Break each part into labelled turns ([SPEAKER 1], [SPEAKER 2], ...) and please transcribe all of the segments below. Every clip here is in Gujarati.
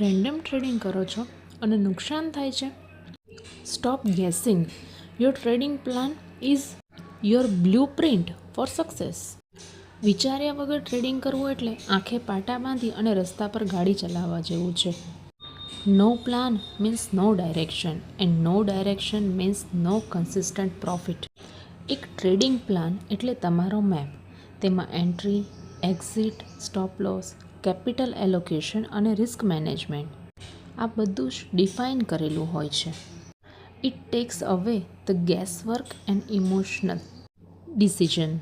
[SPEAKER 1] રેન્ડમ ટ્રેડિંગ કરો છો અને નુકસાન થાય છે? Stop guessing. Your trading plan is your blueprint four success. વિચાર્યા વગર ટ્રેડિંગ કરવું એટલે આંખે પાટા બાંધી અને રસ્તા પર ગાડી ચલાવવા જેવું છે. No plan means no direction and no direction means no consistent profit. એક ટ્રેડિંગ પ્લાન એટલે તમારો મેપ. તેમાં entry, exit, stop loss, capital allocation અને રિસ્ક મેનેજમેન્ટ આ બધું જ ડિફાઇન કરેલું હોય છે. It takes away the guesswork and emotional decision.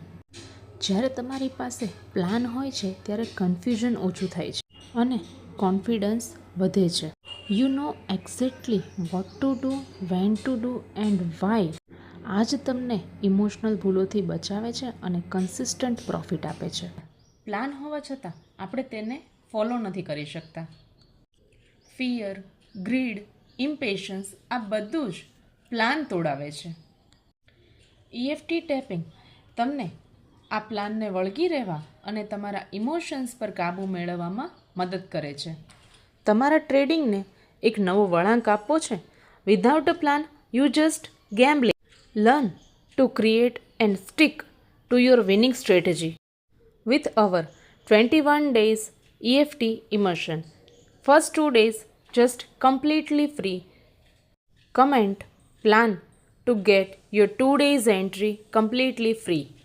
[SPEAKER 1] જ્યારે તમારી પાસે પ્લાન હોય છે ત્યારે કન્ફ્યુઝન ઓછું થાય છે અને કોન્ફિડન્સ વધે છે. You know exactly what to do, when to do and why. આ જ તમને ઇમોશનલ ભૂલોથી બચાવે છે અને કન્સિસ્ટન્ટ પ્રોફિટ આપે છે. પ્લાન હોવા છતાં આપણે તેને ફોલો નથી કરી શકતા. ફિયર, ગ્રીડ, ઇમ્પેશન્સ આ બધું જ પ્લાન તોડાવે છે. EFT ટેપિંગ તમને આ પ્લાનને વળગી રહેવા અને તમારા ઇમોશન્સ પર કાબૂ મેળવવામાં મદદ કરે છે. તમારા ટ્રેડિંગને એક નવો વળાંક આપવો છે? Without a plan you just gambling. Learn to create and stick to your winning strategy with our 21 days EFT immersion. First 2 days just completely free. Comment plan to get your 2 days entry completely free.